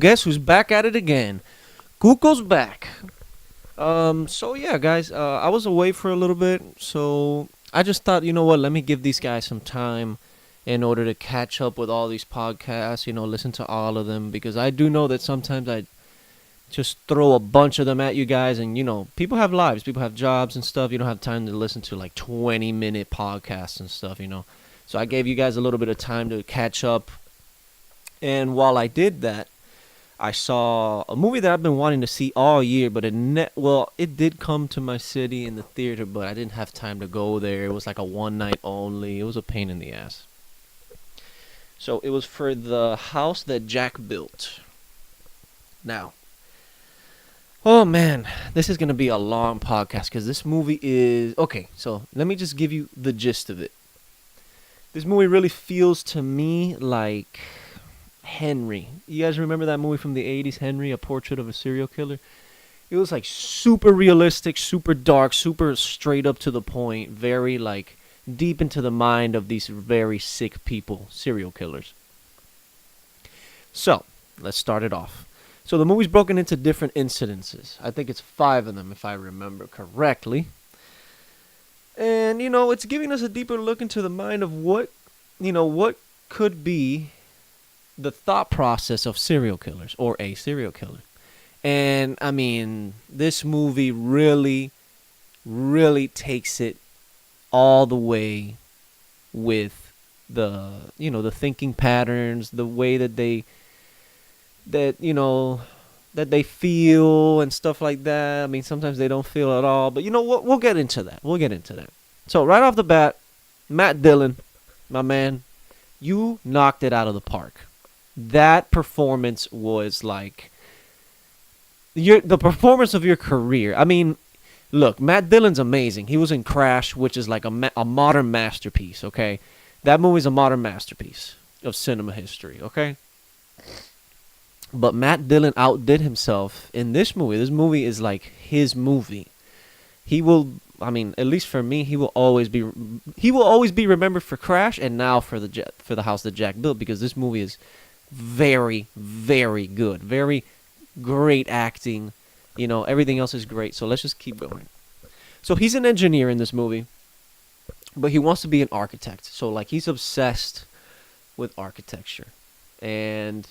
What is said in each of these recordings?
guess who's back at it again? Cuco's back. So yeah, guys, I was away for a little bit, so I just thought, you know what, let me give these guys some time in order to catch up with all these podcasts, listen to all of them, because I do know that sometimes I just throw a bunch of them at you guys, and people have lives, people have jobs and stuff. You don't have time to listen to like 20-minute podcasts and stuff. So I gave you guys a little bit of time to catch up, and while I did that, I saw a movie that I've been wanting to see all year, but it did come to my city in the theater, but I didn't have time to go there. It was like a one night only. It was a pain in the ass. So it was for The House That Jack Built. Now, oh man, this is going to be a long podcast because this movie is... Okay, so let me just give you the gist of it. This movie really feels to me like Henry. You guys remember that movie from the 80s, Henry, A Portrait of a Serial Killer? It was like super realistic, super dark, super straight up to the point, very like deep into the mind of these very sick people, serial killers. So, let's start it off. So the movie's broken into different incidences. I think it's 5 of them if I remember correctly. And, it's giving us a deeper look into the mind of what could be the thought process of serial killers or a serial killer. And I mean, this movie really, really takes it all the way with the thinking patterns, the way that they feel and stuff like that. I mean, sometimes they don't feel at all, but we'll get into that. So right off the bat, Matt Dillon, my man, you knocked it out of the park. That performance was like the performance of your career. I mean, look, Matt Dillon's amazing. He was in Crash, which is like a modern masterpiece, okay? That movie's a modern masterpiece of cinema history, okay? But Matt Dillon outdid himself in this movie. This movie is like his movie. At least for me, he will always be remembered for Crash and now for the House That Jack Built, because this movie is very, very good. Very great acting. Everything else is great. So let's just keep going. So he's an engineer in this movie, but he wants to be an architect. So like he's obsessed with architecture. And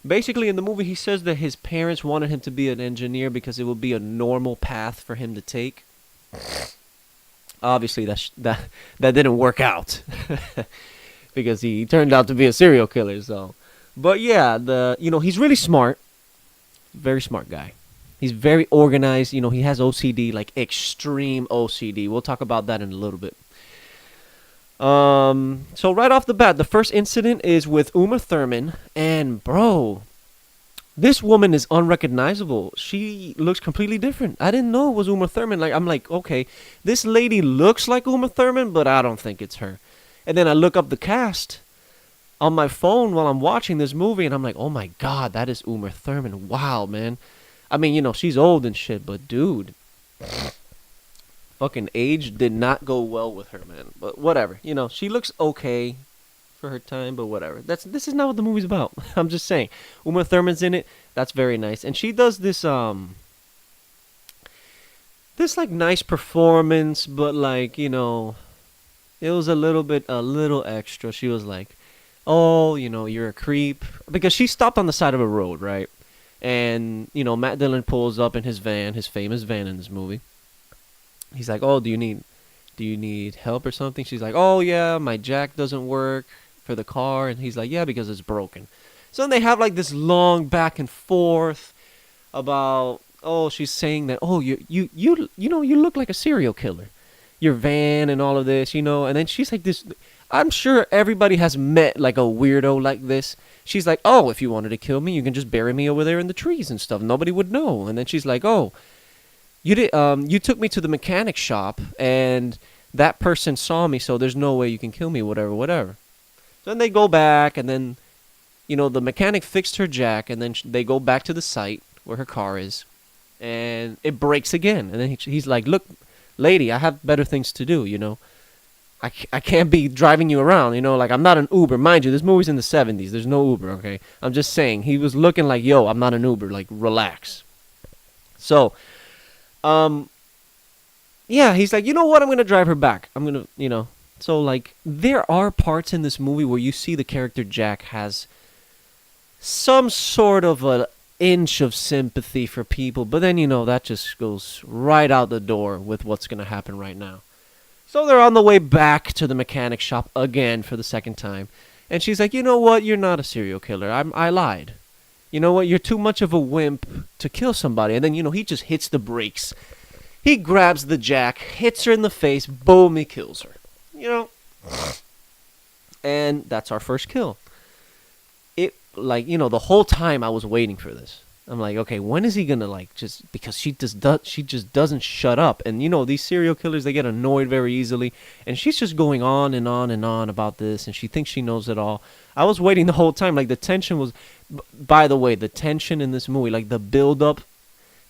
basically in the movie he says that his parents wanted him to be an engineer because it would be a normal path for him to take. Obviously that didn't work out because he turned out to be a serial killer. So, but yeah, he's really smart, very smart guy. He's very organized. He has OCD, like extreme OCD. We'll talk about that in a little bit. So right off the bat, the first incident is with Uma Thurman, and bro, this woman is unrecognizable. She looks completely different. I didn't know it was Uma Thurman. I'm like, okay, this lady looks like Uma Thurman, but I don't think it's her. And then I look up the cast on my phone while I'm watching this movie, and I'm like, oh my god, that is Uma Thurman. Wow, man. I mean, she's old and shit, but dude, fucking age did not go well with her, man. But whatever, she looks okay for her time, but whatever. This is not what the movie's about. I'm just saying, Uma Thurman's in it. That's very nice, and she does this like nice performance, but like it was a little extra. She was like, oh, you're a creep, because she stopped on the side of a road, right? And Matt Dillon pulls up in his van, his famous van in this movie. He's like, oh, do you need help or something? She's like, oh yeah, my jack doesn't work for the car. And he's like, yeah, because it's broken. So then they have like this long back and forth about, oh, she's saying that, oh, you look like a serial killer, your van and all of this, and then she's like this. I'm sure everybody has met like a weirdo like this. She's like, oh, if you wanted to kill me, you can just bury me over there in the trees and stuff. Nobody would know. And then she's like, oh, you took me to the mechanic shop and that person saw me, so there's no way you can kill me, whatever. So then they go back, and then, the mechanic fixed her jack, and then they go back to the site where her car is, and it breaks again. And then he's like, look, lady, I have better things to do, I can't be driving you around, like I'm not an Uber. Mind you, this movie's in the 70s. There's no Uber, okay? I'm just saying, he was looking like, yo, I'm not an Uber. Like, relax. So, um, yeah, he's like, you know what? I'm going to drive her back. I'm going to. So, like, there are parts in this movie where you see the character Jack has some sort of an inch of sympathy for people, but then, that just goes right out the door with what's going to happen right now. So they're on the way back to the mechanic shop again for the second time. And she's like, you know what? You're not a serial killer. I lied. You know what? You're too much of a wimp to kill somebody. And then, he just hits the brakes. He grabs the jack, hits her in the face, boom, he kills her. And that's our first kill. It, the whole time I was waiting for this. I'm like, okay, when is he gonna just because she just doesn't shut up, and these serial killers, they get annoyed very easily, and she's just going on and on and on about this, and she thinks she knows it all. I was waiting the whole time, the tension was. By the way, the tension in this movie, the build up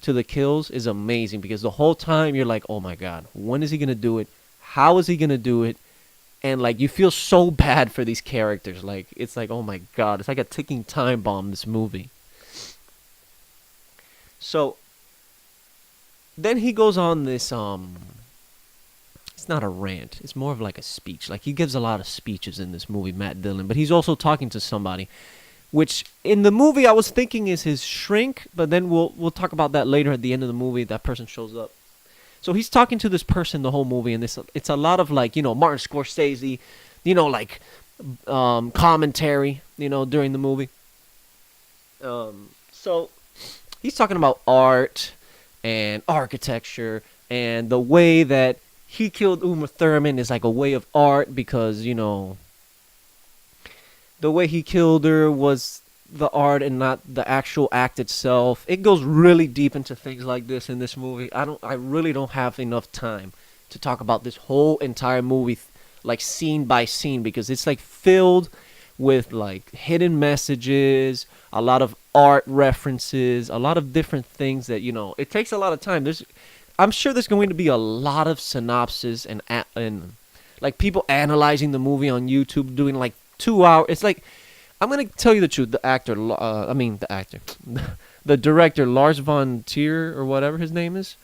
to the kills is amazing because the whole time you're like, oh my god, when is he gonna do it? How is he gonna do it? And you feel so bad for these characters. It's like, oh my god, it's like a ticking time bomb. This movie. So then he goes on this it's not a rant, it's more of like a speech. He gives a lot of speeches in this movie, Matt Dillon, but he's also talking to somebody, which in the movie I was thinking is his shrink, but then we'll talk about that later. At the end of the movie, that person shows up. So he's talking to this person the whole movie, and it's a lot of Martin Scorsese, commentary, during the movie. So he's talking about art and architecture, and the way that he killed Uma Thurman is like a way of art because, the way he killed her was the art and not the actual act itself. It goes really deep into things like this in this movie. I really don't have enough time to talk about this whole entire movie scene by scene because it's filled with hidden messages, a lot of art references, a lot of different things that it takes a lot of time. I'm sure there's going to be a lot of synopsis and people analyzing the movie on YouTube doing 2 hours. It's I'm gonna tell you the truth. The director Lars von Trier or whatever his name is.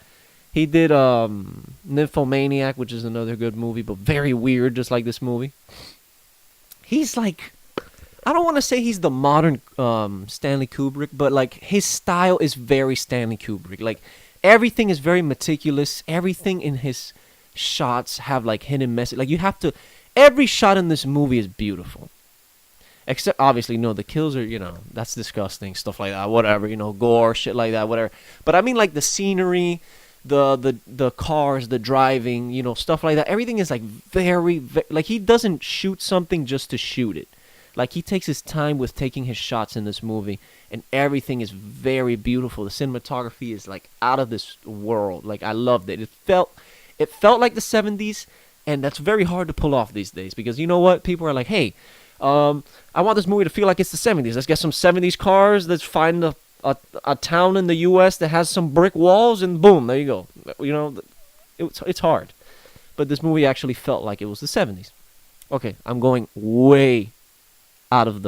He did Nymphomaniac, which is another good movie, but very weird, just like this movie. He's I don't want to say he's the modern Stanley Kubrick, but his style is very Stanley Kubrick. Everything is very meticulous. Everything in his shots have hidden message. You have to. Every shot in this movie is beautiful. Except, obviously, the kills are, that's disgusting, stuff like that, whatever, gore, shit like that, whatever. But I mean, the scenery, the cars, the driving, stuff like that. Everything is, very, he doesn't shoot something just to shoot it. He takes his time with taking his shots in this movie, and everything is very beautiful. The cinematography is, out of this world. I loved it. It felt like the 70s, and that's very hard to pull off these days, because you know what? People are like, hey, I want this movie to feel like it's the 70s. Let's get some 70s cars. Let's find a town in the U.S. that has some brick walls, and boom, there you go. It's hard. But this movie actually felt like it was the 70s. Okay, I'm going way out of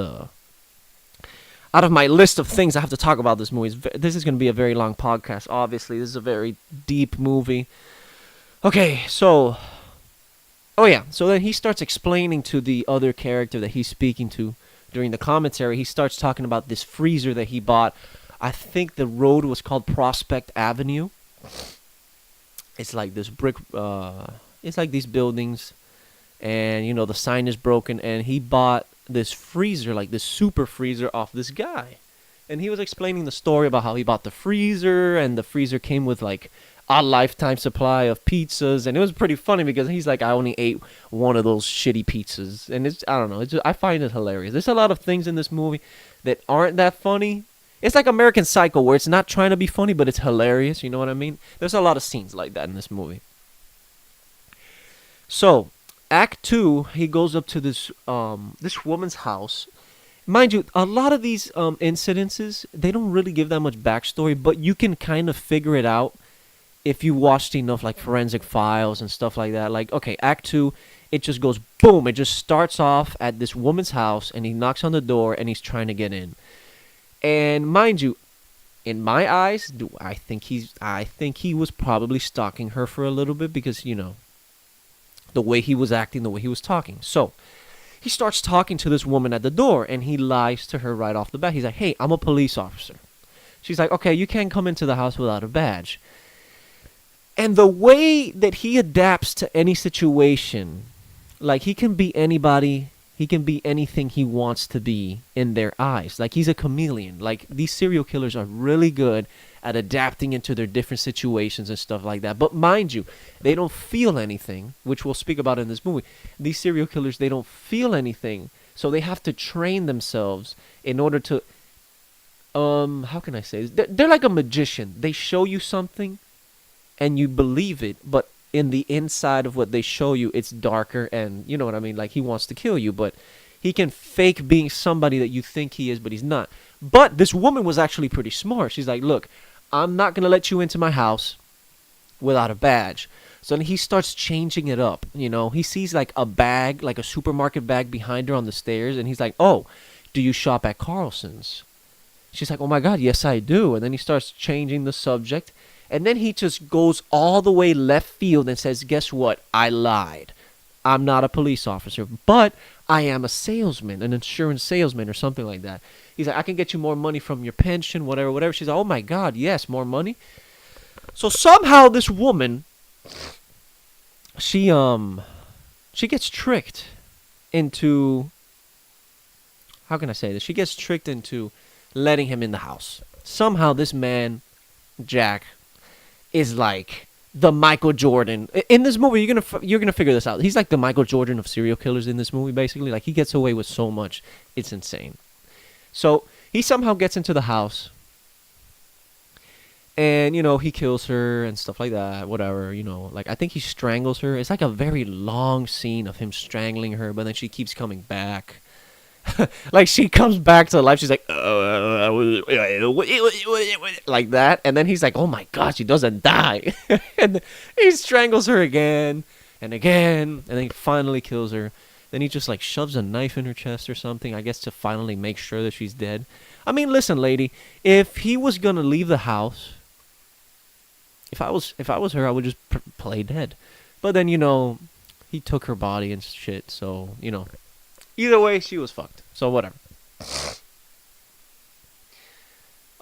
my list of things I have to talk about this movie. This is going to be a very long podcast, obviously. This is a very deep movie. Okay, so... Oh yeah, so then he starts explaining to the other character that he's speaking to during the commentary. He starts talking about this freezer that he bought. I think the road was called Prospect Avenue. It's this brick, it's these buildings, and the sign is broken, and he bought this freezer, this super freezer off this guy. And he was explaining the story about how he bought the freezer, and the freezer came with a lifetime supply of pizzas, and it was pretty funny because he's I only ate one of those shitty pizzas, and I don't know, I find it hilarious. There's a lot of things in this movie that aren't that funny. It's like American Psycho, where it's not trying to be funny, but it's hilarious, you know what I mean? There's a lot of scenes like that in this movie. So, Act 2, he goes up to this woman's house. Mind you, a lot of these incidences, they don't really give that much backstory, but you can kind of figure it out if you watched enough like Forensic Files and stuff like that, like okay, Act 2, it just goes boom. It just starts off at this woman's house, and he knocks on the door, and he's trying to get in. And mind you, in my eyes, I think he was probably stalking her for a little bit because the way he was acting, the way he was talking. So he starts talking to this woman at the door, and he lies to her right off the bat. He's like, "Hey, I'm a police officer." She's like, "Okay, you can't come into the house without a badge." And the way that he adapts to any situation, like he can be anybody, he can be anything he wants to be in their eyes. Like he's a chameleon. Like these serial killers are really good at adapting into their different situations and stuff like that. But mind you, they don't feel anything, which we'll speak about in this movie. These serial killers, they don't feel anything. So they have to train themselves in order to, how can I say this? They're like a magician. They show you something and you believe it, but in the inside of what they show you, it's darker, and you know what I mean? Like he wants to kill you, but he can fake being somebody that you think he is, but he's not. But this woman was actually pretty smart. She's like, "Look, I'm not going to let you into my house without a badge." So then he starts changing it up. He sees like a bag, like a supermarket bag behind her on the stairs, and he's like, "Oh, do you shop at Carlson's?" She's like, "Oh my God, yes I do." And then he starts changing the subject. And then he just goes all the way left field and says, "Guess what? I lied. I'm not a police officer, but I am a salesman, an insurance salesman or something like that." He's like, "I can get you more money from your pension, whatever, whatever." She's like, "Oh my God, yes, more money." So somehow this woman, she gets tricked into, how can I say this? She gets tricked into letting him in the house. Somehow this man, Jack, is like the Michael Jordan in this movie. You're gonna figure this out. He's like the Michael Jordan of serial killers in this movie, basically. Like he gets away with so much, it's insane. So he somehow gets into the house, and he kills her and stuff like that. Whatever, like I think he strangles her. It's like a very long scene of him strangling her, but then she keeps coming back. Like she comes back to life. She's like, like that, and then he's like, "Oh my God, she doesn't die," and he strangles her again and again, and then he finally kills her. Then he just like shoves a knife in her chest or something, I guess, to finally make sure that she's dead. I mean, listen, lady, if he was gonna leave the house, if I was her, I would just play dead. But then he took her body and shit, so either way, she was fucked. So whatever.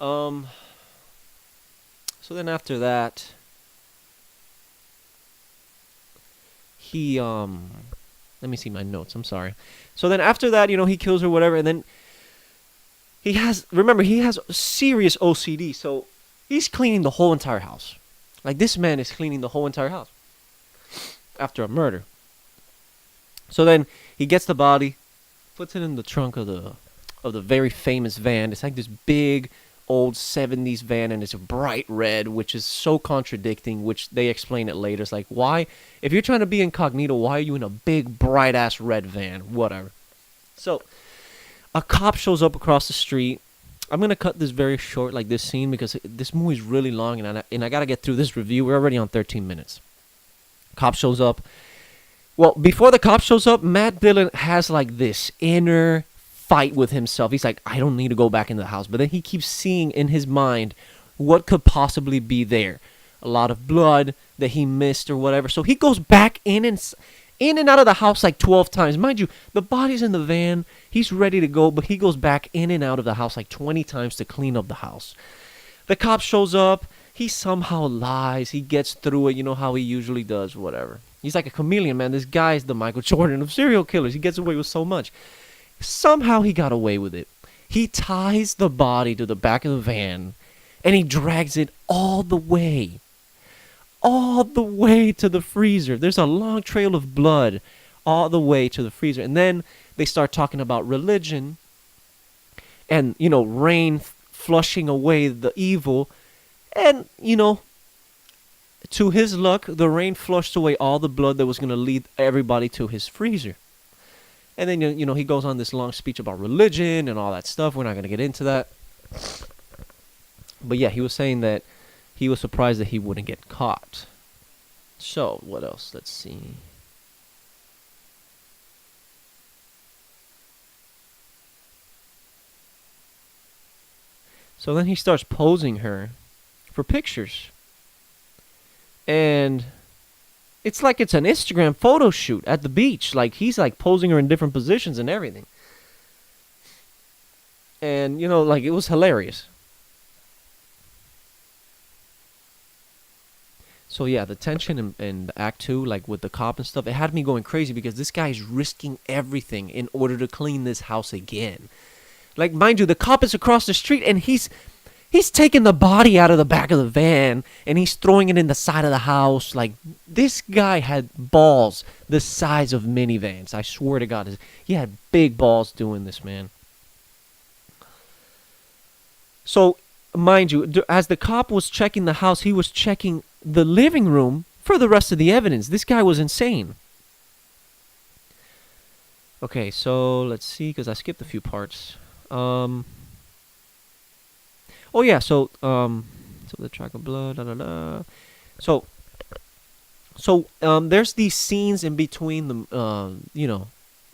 So then after that, he let me see my notes. I'm sorry. So then after that, he kills her, whatever, and then he has serious OCD. So he's cleaning the whole entire house. Like this man is cleaning the whole entire house after a murder. So then he gets the body, puts it in the trunk of the very famous van. It's like this big old 70s van, and it's bright red, which is so contradicting, which they explain it later. It's like, why, if you're trying to be incognito, why are you in a big bright ass red van? Whatever. So a cop shows up across the street. I'm gonna cut this very short, like this scene, because this movie's really long, and I gotta get through this review. We're already on 13 minutes. Cop shows up. Well, before the cop shows up, Matt Dillon has like this inner fight with himself. He's like, "I don't need to go back into the house." But then he keeps seeing in his mind what could possibly be there. A lot of blood that he missed or whatever. So he goes back in and out of the house like 12 times. Mind you, the body's in the van. He's ready to go, but he goes back in and out of the house like 20 times to clean up the house. The cop shows up. He somehow lies. He gets through it. You know how he usually does, whatever. He's like a chameleon, man. This guy is the Michael Jordan of serial killers. He gets away with so much. Somehow he got away with it. He ties the body to the back of the van, and he drags it all the way to the freezer. There's a long trail of blood all the way to the freezer. And then they start talking about religion and, rain flushing away the evil. And, to his luck, the rain flushed away all the blood that was going to lead everybody to his freezer. And then, he goes on this long speech about religion and all that stuff. We're not going to get into that. But yeah, he was saying that, he was surprised that he wouldn't get caught. So, what else? Let's see. So then he starts posing her for pictures. And it's like it's an Instagram photo shoot at the beach. Like, he's like posing her in different positions and everything. And, you know, like, it was hilarious. So yeah, the tension in Act 2, like with the cop and stuff, it had me going crazy because this guy is risking everything in order to clean this house again. Like, mind you, the cop is across the street and he's taking the body out of the back of the van and he's throwing it in the side of the house. Like, this guy had balls the size of minivans. I swear to God, he had big balls doing this, man. So, mind you, as the cop was checking the house, he was checking the living room for the rest of the evidence. This guy was insane. Okay, so let's see, because I skipped a few parts. Oh yeah, so the track of blood, da da da. So there's these scenes in between the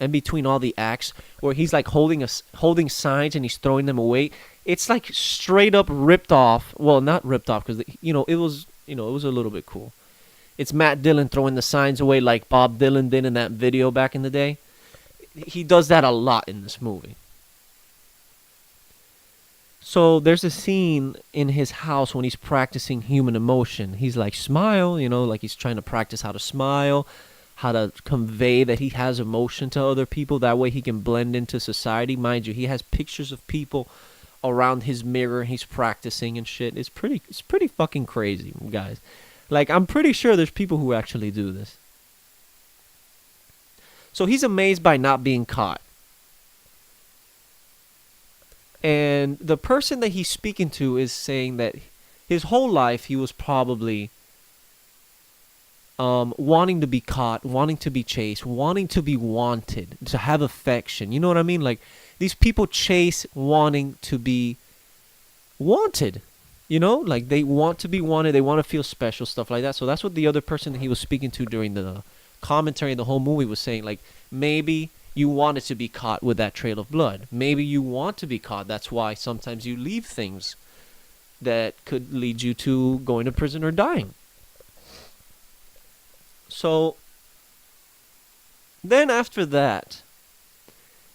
in between all the acts where he's like holding signs and he's throwing them away. It's like straight up ripped off. Well, not ripped off because it was a little bit cool. It's Matt Dillon throwing the signs away like Bob Dylan did in that video back in the day. He does that a lot in this movie. So there's a scene in his house when he's practicing human emotion. He's like, smile, like he's trying to practice how to smile, how to convey that he has emotion to other people. That way he can blend into society. Mind you, he has pictures of people around his mirror. He's practicing and shit. It's pretty fucking crazy, guys. Like, I'm pretty sure there's people who actually do this. So he's amazed by not being caught. And the person that he's speaking to is saying that his whole life he was probably wanting to be caught, wanting to be chased, wanting to be wanted, to have affection. You know what I mean? Like, these people chase wanting to be wanted. Like, they want to be wanted, they want to feel special, stuff like that. So that's what the other person that he was speaking to during the commentary of the whole movie was saying. Like, maybe you wanted to be caught with that trail of blood. Maybe you want to be caught. That's why sometimes you leave things that could lead you to going to prison or dying. So then after that,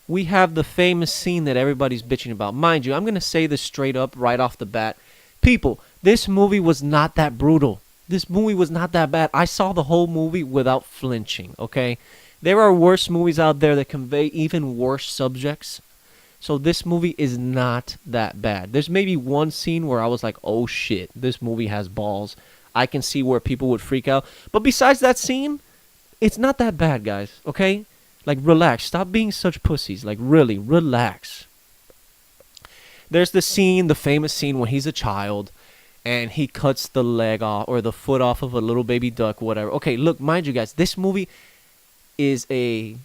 we have the famous scene that everybody's bitching about. Mind you, I'm going to say this straight up right off the bat. People, this movie was not that brutal. This movie was not that bad. I saw the whole movie without flinching, okay? There are worse movies out there that convey even worse subjects. So this movie is not that bad. There's maybe one scene where I was like, oh shit, this movie has balls. I can see where people would freak out. But besides that scene, it's not that bad, guys, okay? Like, relax. Stop being such pussies. Like, really, relax. There's the famous scene when he's a child and he cuts the leg off or the foot off of a little baby duck, whatever. Okay, look, mind you guys, this movie is a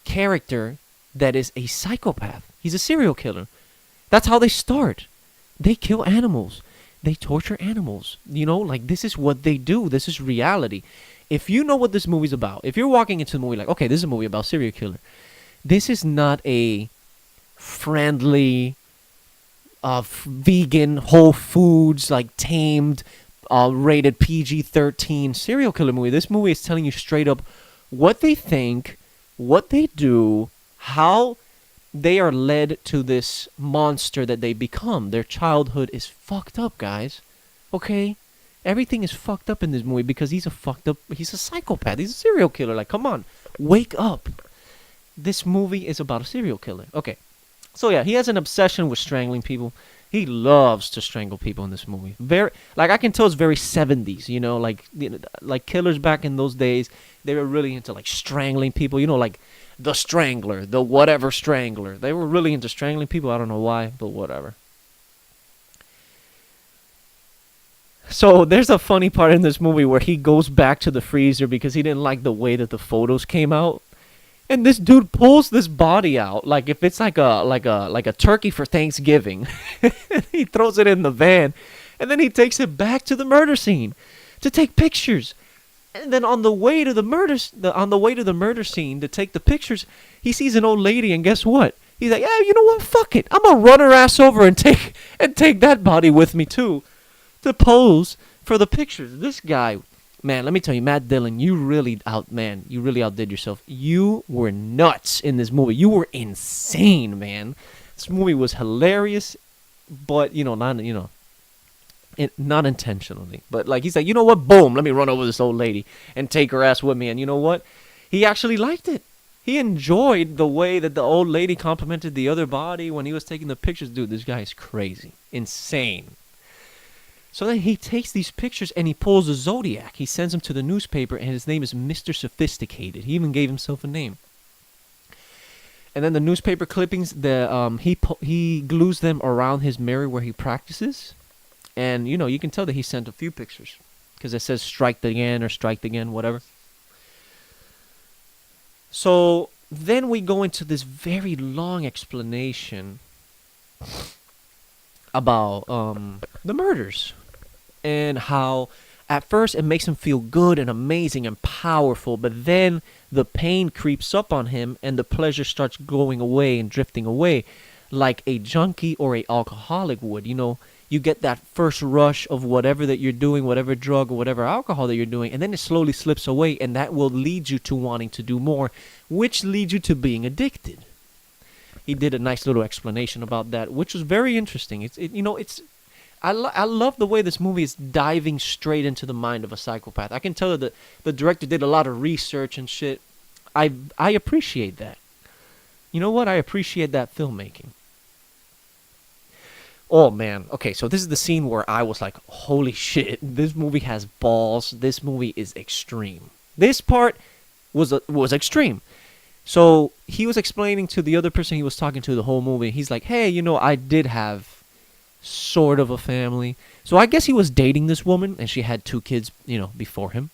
character that is a psychopath. He's a serial killer. That's how they start. They kill animals. They torture animals. Like, this is what they do. This is reality. If you know what this movie's about, if you're walking into the movie like, okay, this is a movie about serial killer, this is not a friendly, vegan, Whole Foods, like tamed, rated PG-13 serial killer movie. This movie is telling you straight up what they think, what they do, how they are led to this monster that they become. Their childhood is fucked up, guys. Okay? Everything is fucked up in this movie because he's a psychopath. He's a serial killer. Like, come on. Wake up. This movie is about a serial killer. Okay. So, yeah, he has an obsession with strangling people. He loves to strangle people in this movie. I can tell it's very 70s, like killers back in those days, they were really into, like, strangling people, like the Strangler, the whatever Strangler. They were really into strangling people. I don't know why, but whatever. So there's a funny part in this movie where he goes back to the freezer because he didn't like the way that the photos came out. And this dude pulls this body out like if it's like a turkey for Thanksgiving. He throws it in the van And then he takes it back to the murder scene to take pictures. And then on the way to the murder scene to take the pictures, he sees an old lady, and guess what? He's like, yeah, you know what? Fuck it. I'm gonna run her ass over and take that body with me too, to pose for the pictures. This guy, man, let me tell you, Matt Dillon, you really outdid yourself. You were nuts in this movie. You were insane, man. This movie was hilarious, but not intentionally, but like he's like, you know what? Boom, let me run over this old lady and take her ass with me. And you know what? He actually liked it. He enjoyed the way that the old lady complimented the other body when he was taking the pictures. Dude, this guy is crazy, insane. So then he takes these pictures and he pulls a Zodiac. He sends them to the newspaper, and his name is Mr. Sophisticated. He even gave himself a name. And then the newspaper clippings, he glues them around his mirror where he practices. And, you can tell that he sent a few pictures because it says strike again or strike again, whatever. So then we go into this very long explanation about the murders and how at first it makes him feel good and amazing and powerful, but then the pain creeps up on him and the pleasure starts going away and drifting away like a junkie or a alcoholic would. You get that first rush of whatever that you're doing, whatever drug or whatever alcohol that you're doing, and then it slowly slips away, and that will lead you to wanting to do more, which leads you to being addicted. He did a nice little explanation about that, which was very interesting. I love the way this movie is diving straight into the mind of a psychopath. I can tell that the director did a lot of research and shit. I appreciate that. You know what? I appreciate that filmmaking. Oh, man. Okay, so this is the scene where I was like, holy shit, this movie has balls. This movie is extreme. This part was extreme. So he was explaining to the other person he was talking to the whole movie. He's like, hey, I did have sort of a family. So I guess he was dating this woman, and she had 2 kids, before him.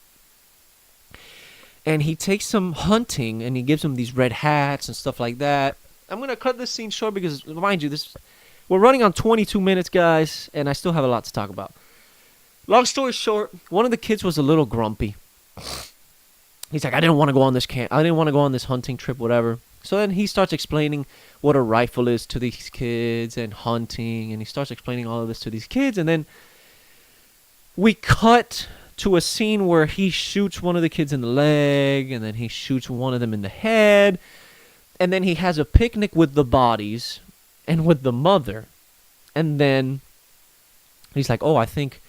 And he takes them hunting, and he gives them these red hats and stuff like that. I'm going to cut this scene short because, mind you, we're running on 22 minutes, guys, and I still have a lot to talk about. Long story short, one of the kids was a little grumpy. He's like, I didn't want to go on this I didn't want to go on this hunting trip, whatever. So then he starts explaining what a rifle is to these kids and hunting, and he starts explaining all of this to these kids, and then we cut to a scene where he shoots one of the kids in the leg, and then he shoots one of them in the head, and then he has a picnic with the bodies and with the mother, and then he's like, oh, I think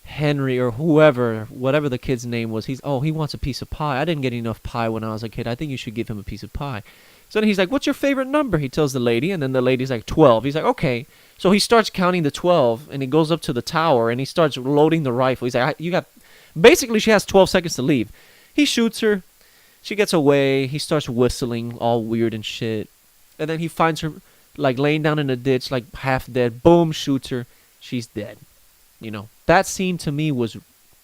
Henry or whatever the kid's name was, he wants a piece of pie. I didn't get enough pie when I was a kid. I think you should give him a piece of pie. So then he's like, what's your favorite number? He tells the lady, and then the lady's like, 12. He's like, okay. So he starts counting the 12, and he goes up to the tower, and he starts loading the rifle. He's like, basically she has 12 seconds to leave. He shoots her. She gets away. He starts whistling all weird and shit. And then he finds her like laying down in a ditch, like half dead. Boom, shoots her. She's dead. That scene to me was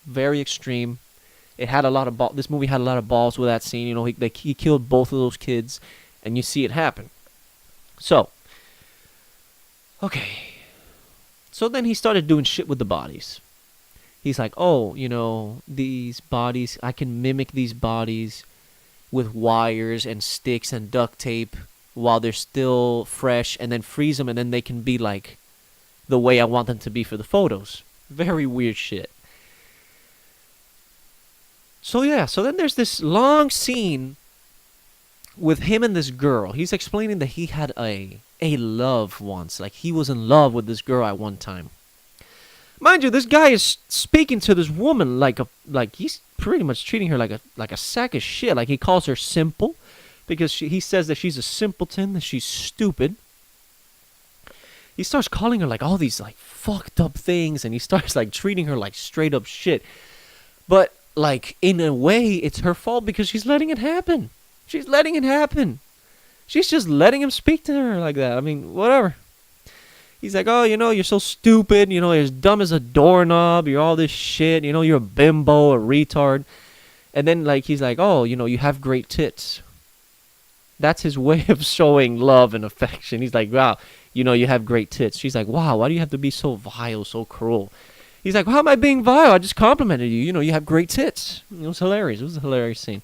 very extreme. It had a lot of this movie had a lot of balls with that scene. He killed both of those kids, and you see it happen. So, okay. So then he started doing shit with the bodies. He's like, oh, these bodies, I can mimic these bodies with wires and sticks and duct tape while they're still fresh, and then freeze them, and then they can be like the way I want them to be for the photos. Very weird shit. So then there's this long scene with him and this girl. He's explaining that he had a love once. Like, he was in love with this girl at one time. Mind you, this guy is speaking to this woman like he's pretty much treating her like a sack of shit. Like, he calls her simple because he says that she's a simpleton, that she's stupid. He starts calling her like all these like fucked up things, and he starts like treating her like straight up shit. But like, in a way, it's her fault because she's letting it happen. She's letting it happen. She's just letting him speak to her like that. I mean, whatever. He's like, oh, you're so stupid. You're as dumb as a doorknob. You're all this shit. You're a bimbo, a retard. And then like he's like, oh, you have great tits. That's his way of showing love and affection. He's like, wow, You have great tits. She's like, wow, why do you have to be so vile, so cruel? He's like, how am I being vile? I just complimented you. You have great tits. It was hilarious. It was a hilarious scene.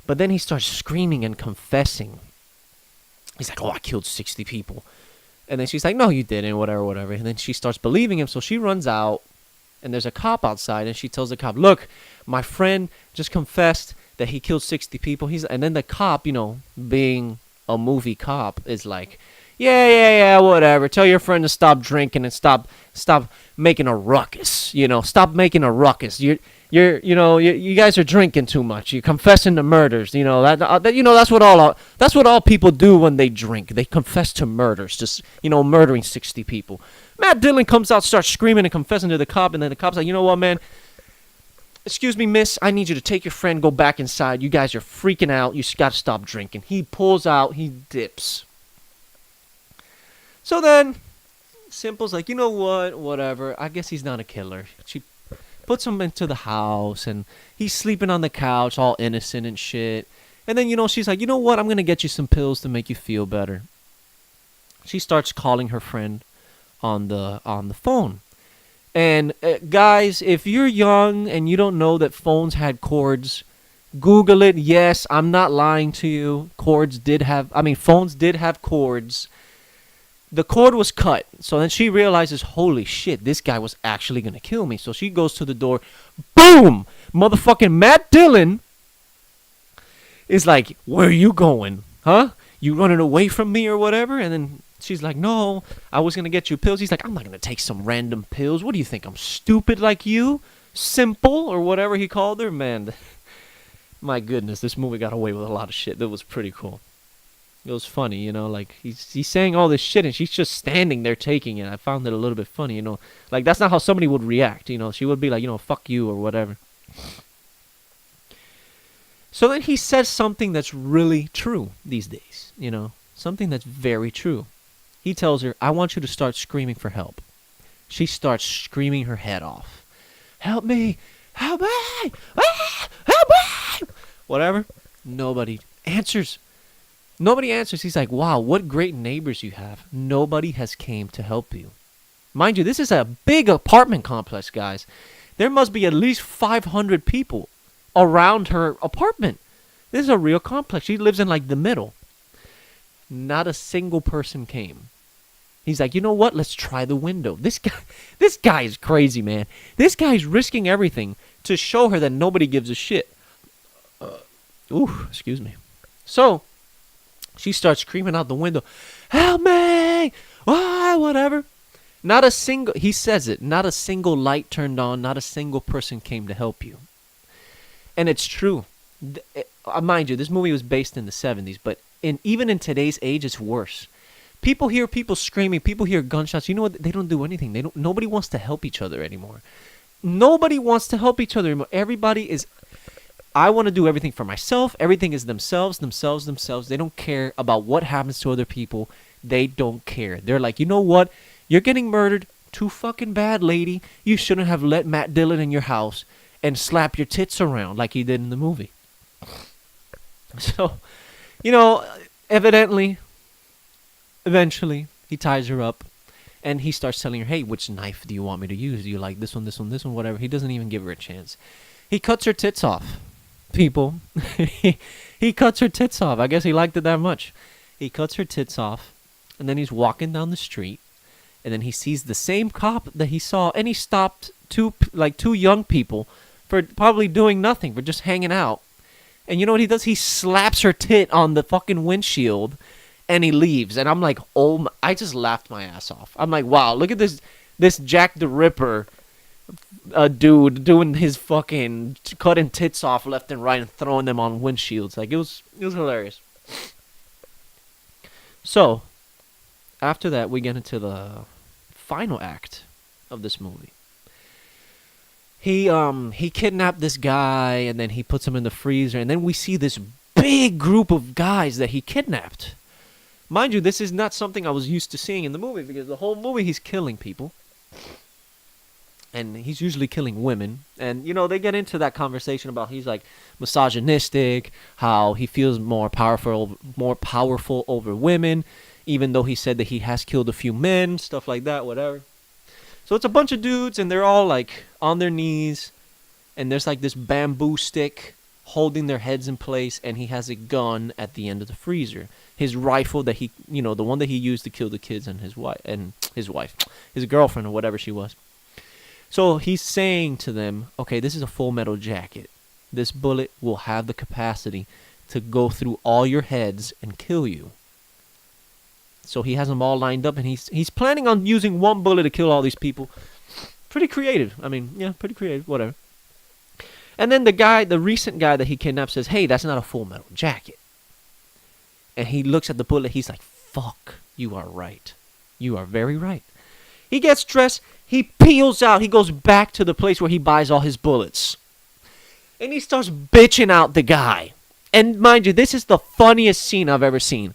But then he starts screaming and confessing. He's like, oh, I killed 60 people. And then she's like, no, you didn't, whatever, whatever. And then she starts believing him. So she runs out, and there's a cop outside, and she tells the cop, look, my friend just confessed that he killed 60 people. And then the cop, being a movie cop, is like, yeah, whatever. Tell your friend to stop drinking and stop making a ruckus. Stop making a ruckus. You guys are drinking too much. You're confessing to murders. That's what all people do when they drink. They confess to murders. Just murdering 60 people. Matt Dillon comes out, starts screaming and confessing to the cop, and then the cop's like, you know what, man? Excuse me, miss. I need you to take your friend, go back inside. You guys are freaking out. You got to stop drinking. He pulls out. He dips. So then, Simple's like, you know what? Whatever. I guess he's not a killer. She puts him into the house, and he's sleeping on the couch, all innocent and shit. And then, she's like, you know what? I'm going to get you some pills to make you feel better. She starts calling her friend on the phone. And guys, if you're young and you don't know that phones had cords, Google it. Yes, I'm not lying to you. Phones did have cords. The cord was cut. So then she realizes, holy shit, this guy was actually going to kill me. So she goes to the door. Boom! Motherfucking Matt Dillon is like, where are you going? Huh? You running away from me or whatever? And then she's like, no, I was going to get you pills. He's like, I'm not going to take some random pills. What do you think? I'm stupid like you? Simple or whatever he called her? Man, my goodness, this movie got away with a lot of shit. That was pretty cool. It was funny, like he's saying all this shit and she's just standing there taking it. I found it a little bit funny, like that's not how somebody would react, she would be like, fuck you or whatever. So then he says something that's really true these days, something that's very true. He tells her, I want you to start screaming for help. She starts screaming her head off. Help me! Help me! Ah! Help me! Whatever. Nobody answers. He's like, wow, what great neighbors you have. Nobody has came to help you. Mind you, this is a big apartment complex, guys. There must be at least 500 people around her apartment. This is a real complex. She lives in like the middle. Not a single person came. He's like, you know what? Let's try the window. This guy is crazy, man. This guy's risking everything to show her that nobody gives a shit. Excuse me. So she starts screaming out the window, help me! Whatever. He says it, not a single light turned on, not a single person came to help you. And it's true. Mind you, this movie was based in the 70s, but even in today's age, it's worse. People hear people screaming, people hear gunshots. You know what? They don't do anything. Nobody wants to help each other anymore. Nobody wants to help each other anymore. Everybody is, I want to do everything for myself. Everything is themselves. They don't care about what happens to other people. They don't care. They're like, you know what? You're getting murdered. Too fucking bad, lady. You shouldn't have let Matt Dillon in your house and slap your tits around like he did in the movie. So, eventually, he ties her up. And he starts telling her, hey, which knife do you want me to use? Do you like this one, whatever? He doesn't even give her a chance. He cuts her tits off. People. He cuts her tits off. I guess he liked it that much. He cuts her tits off, and then he's walking down the street, and then he sees the same cop that he saw, and he stopped two young people for probably doing nothing, for just hanging out. And you know what he does? He slaps her tit on the fucking windshield, and he leaves. And I'm like, I just laughed my ass off. I'm like, wow, look at this Jack the Ripper dude doing his fucking cutting tits off left and right and throwing them on windshields. Like, it was hilarious. So, after that, we get into the final act of this movie. He kidnapped this guy, and then he puts him in the freezer, and then we see this big group of guys that he kidnapped. Mind you, this is not something I was used to seeing in the movie, because the whole movie he's killing people. And he's usually killing women. And, they get into that conversation about he's, like, misogynistic, how he feels more powerful over women. even though he said that he has killed a few men, stuff like that, whatever. So it's a bunch of dudes, and they're all like on their knees, and there's like this bamboo stick holding their heads in place, and he has a gun at the end of the freezer. His rifle that he, the one that he used to kill the kids and his wife, his girlfriend or whatever she was. So he's saying to them, okay, this is a Full Metal Jacket. This bullet will have the capacity to go through all your heads and kill you. So he has them all lined up, and he's planning on using one bullet to kill all these people. Pretty creative. I mean, yeah, pretty creative, whatever. And then the recent guy that he kidnapped says, hey, that's not a Full Metal Jacket. And he looks at the bullet, he's like, fuck, you are right. You are very right. He gets dressed, he peels out, he goes back to the place where he buys all his bullets. And he starts bitching out the guy. And mind you, this is the funniest scene I've ever seen.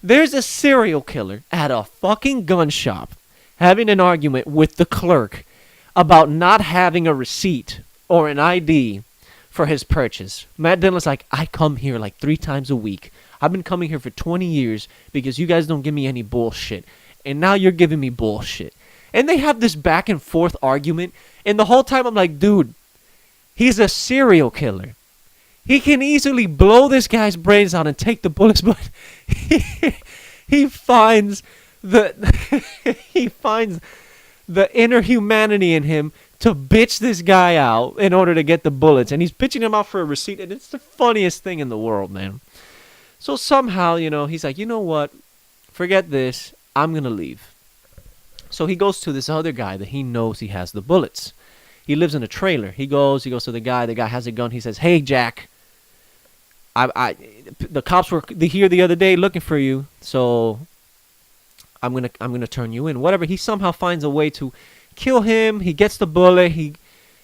There's a serial killer at a fucking gun shop having an argument with the clerk about not having a receipt or an ID for his purchase. Matt Dillon's like, I come here like 3 times a week. I've been coming here for 20 years because you guys don't give me any bullshit. And now you're giving me bullshit. And they have this back and forth argument. And the whole time I'm like, dude, he's a serial killer. He can easily blow this guy's brains out and take the bullets, but he finds the inner humanity in him to bitch this guy out in order to get the bullets. And he's bitching him out for a receipt, and it's the funniest thing in the world, man. So somehow, he's like, you know what? Forget this. I'm going to leave. So he goes to this other guy that he knows he has the bullets. He lives in a trailer. He goes to the guy. The guy has a gun. He says, hey, Jack, the cops were here the other day looking for you, so I'm gonna turn you in. Whatever. He somehow finds a way to kill him. He gets the bullet.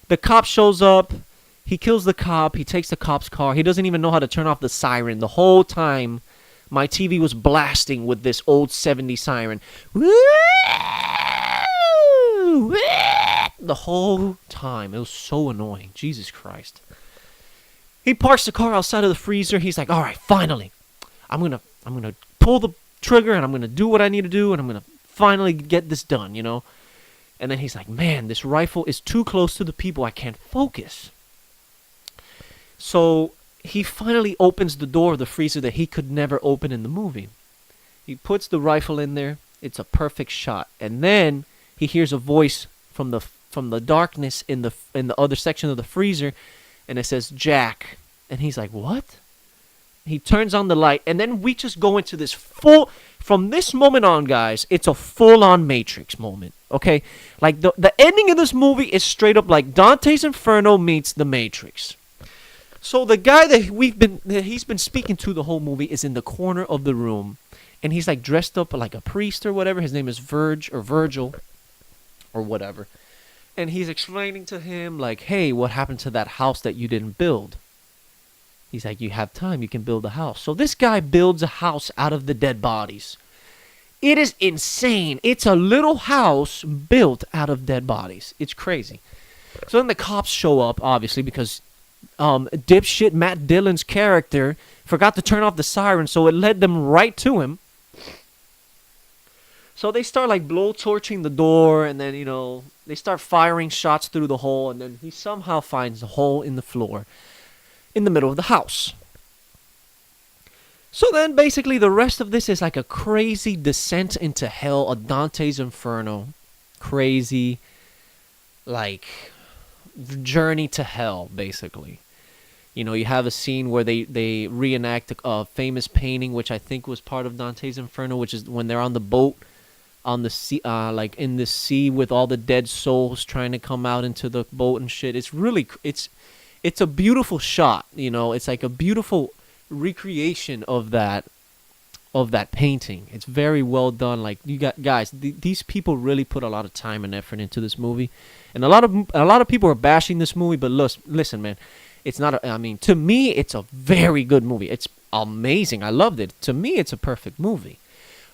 The cop shows up. He kills the cop. He takes the cop's car. He doesn't even know how to turn off the siren. The whole time, my TV was blasting with this old 70s siren. The whole time. It was so annoying. Jesus Christ. He parks the car outside of the freezer. He's like, all right, finally. I'm gonna pull the trigger, and I'm gonna do what I need to do, and I'm gonna finally get this done, And then he's like, man, this rifle is too close to the people. I can't focus. So he finally opens the door of the freezer that he could never open in the movie. He puts the rifle in there. It's a perfect shot. And then he hears a voice from the darkness in the other section of the freezer, and it says, Jack. And he's like, what? He turns on the light, and then we just go into this from this moment on, guys, it's a full-on Matrix moment, okay? Like, the ending of this movie is straight up like Dante's Inferno meets the Matrix. So the guy that he's been speaking to the whole movie is in the corner of the room, and he's like dressed up like a priest or whatever. His name is Virgil or whatever. And he's explaining to him like, hey, what happened to that house that you didn't build? He's like, you have time, you can build a house. So this guy builds a house out of the dead bodies. It is insane. It's a little house built out of dead bodies. It's crazy. So then the cops show up, obviously, because dipshit Matt Dillon's character forgot to turn off the siren, so it led them right to him. So they start like blow-torching the door, and then, they start firing shots through the hole, and then he somehow finds a hole in the floor in the middle of the house. So then basically the rest of this is like a crazy descent into hell, a Dante's Inferno. Crazy, like, journey to hell, basically. You have a scene where they reenact a famous painting, which I think was part of Dante's Inferno, which is when they're on the boat, on the sea, like in the sea with all the dead souls trying to come out into the boat and shit. It's really, it's a beautiful shot, It's like a beautiful recreation of that painting. It's very well done. Like, you got guys, these people really put a lot of time and effort into this movie, and a lot of people are bashing this movie. But listen, man, it's not. To me, it's a very good movie. It's amazing. I loved it. To me, it's a perfect movie.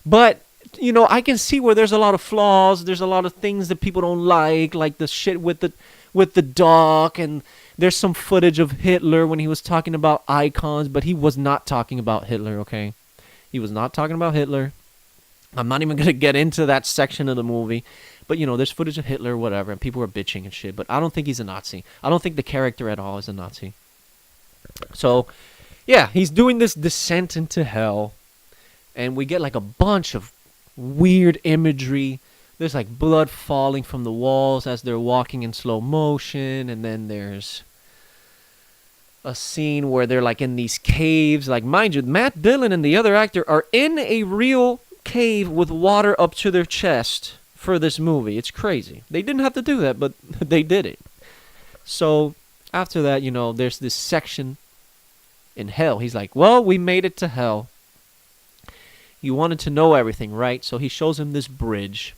But I can see where there's a lot of flaws. There's a lot of things that people don't like the shit with the duck, and there's some footage of Hitler when he was talking about icons, but he was not talking about Hitler, okay? He was not talking about Hitler. I'm not even gonna get into that section of the movie, but there's footage of Hitler, whatever, and people are bitching and shit. But I don't think he's a Nazi. I don't think the character at all is a Nazi. So, yeah, he's doing this descent into hell, and we get like a bunch of weird imagery. There's like blood falling from the walls as they're walking in slow motion, and then there's a scene where they're like in these caves. Like, mind you, Matt Dillon and the other actor are in a real cave with water up to their chest for this movie. It's crazy. They didn't have to do that, but they did it. So after that, there's this section in hell. He's like, well, we made it to hell. You wanted to know everything, right? So he shows him this bridge,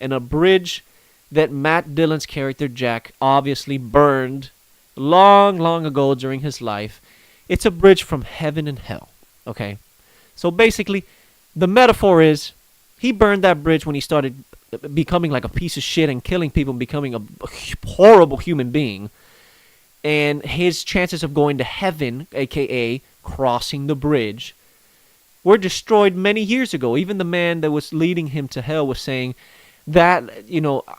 and a bridge that Matt Dillon's character Jack obviously burned long, long ago during his life. It's a bridge from heaven and hell, okay? So basically, the metaphor is he burned that bridge when he started becoming like a piece of shit and killing people and becoming a horrible human being. And his chances of going to heaven, a.k.a. crossing the bridge, were destroyed many years ago. Even the man that was leading him to hell was saying that,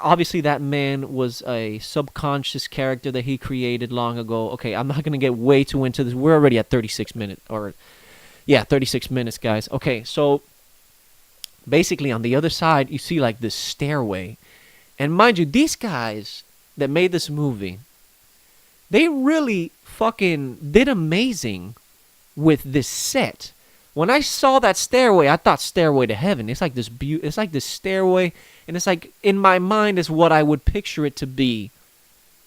obviously that man was a subconscious character that he created long ago. Okay, I'm not going to get way too into this. We're already at 36 minutes. 36 minutes, guys. Okay, so basically on the other side, you see like this stairway. And mind you, these guys that made this movie, they really fucking did amazing with this set. When I saw that stairway, I thought Stairway to Heaven. It's like this it's like this stairway, and it's like in my mind is what I would picture it to be,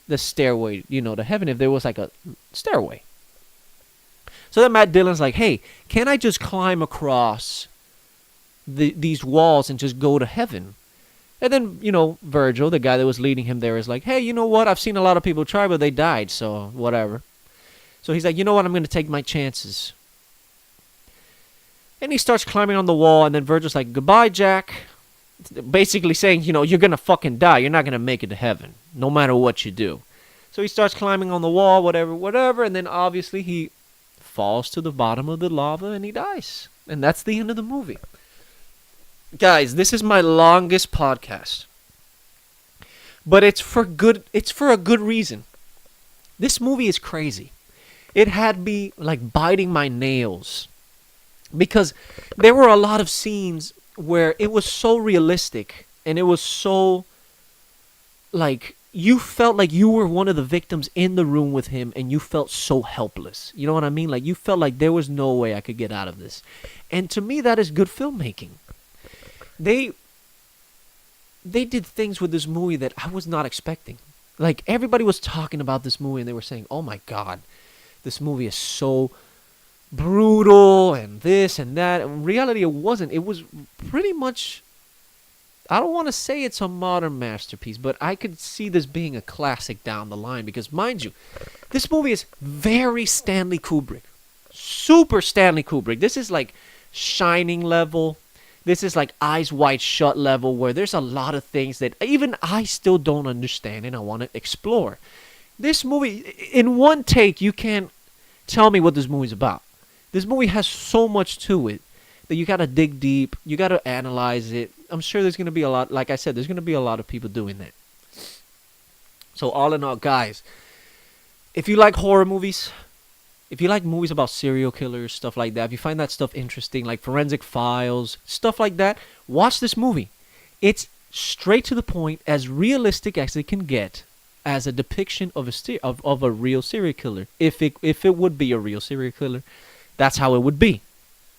the stairway, to heaven if there was like a stairway. So then Matt Dillon's like, hey, can I just climb across these walls and just go to heaven? And then, Virgil, the guy that was leading him there, is like, hey, you know what? I've seen a lot of people try, but they died, so whatever. So he's like, you know what? I'm going to take my chances. And he starts climbing on the wall, and then Virgil's like, goodbye, Jack. Basically saying, you're going to fucking die. You're not going to make it to heaven, no matter what you do. So he starts climbing on the wall, whatever, and then obviously he falls to the bottom of the lava and he dies. And that's the end of the movie. Guys, this is my longest podcast. But it's for a good reason. This movie is crazy. It had me like biting my nails. Because there were a lot of scenes where it was so realistic and it was so like you felt like you were one of the victims in the room with him and you felt so helpless. You know what I mean? Like you felt like there was no way I could get out of this. And to me that is good filmmaking. They did things with this movie that I was not expecting. Like everybody was talking about this movie and they were saying, "Oh my god, this movie is so brutal and this and that." In reality, it wasn't. It was pretty much, I don't want to say it's a modern masterpiece, but I could see this being a classic down the line because, mind you, this movie is very Stanley Kubrick. Super Stanley Kubrick. This is like Shining level. This is like Eyes Wide Shut level where there's a lot of things that even I still don't understand and I want to explore. This movie, in one take, you can't tell me what this movie's about. This movie has so much to it that you got to dig deep. You got to analyze it. I'm sure there's going to be a lot, like I said, there's going to be a lot of people doing that. So all in all, guys, if you like horror movies, if you like movies about serial killers, stuff like that, if you find that stuff interesting, like Forensic Files, stuff like that, watch this movie. It's straight to the point, as realistic as it can get, as a depiction of a real serial killer. If it would be a real serial killer, that's how it would be.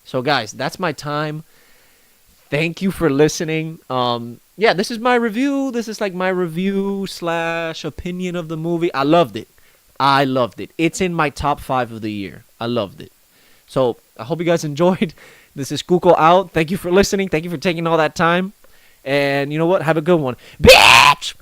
So guys, that's my time. Thank you for listening. This is my review. This is like my review / opinion of the movie. I loved it. It's in my top 5 of the year. I loved it. So I hope you guys enjoyed. This is Cuco out. Thank you for listening. Thank you for taking all that time. And you know what? Have a good one. Bitch!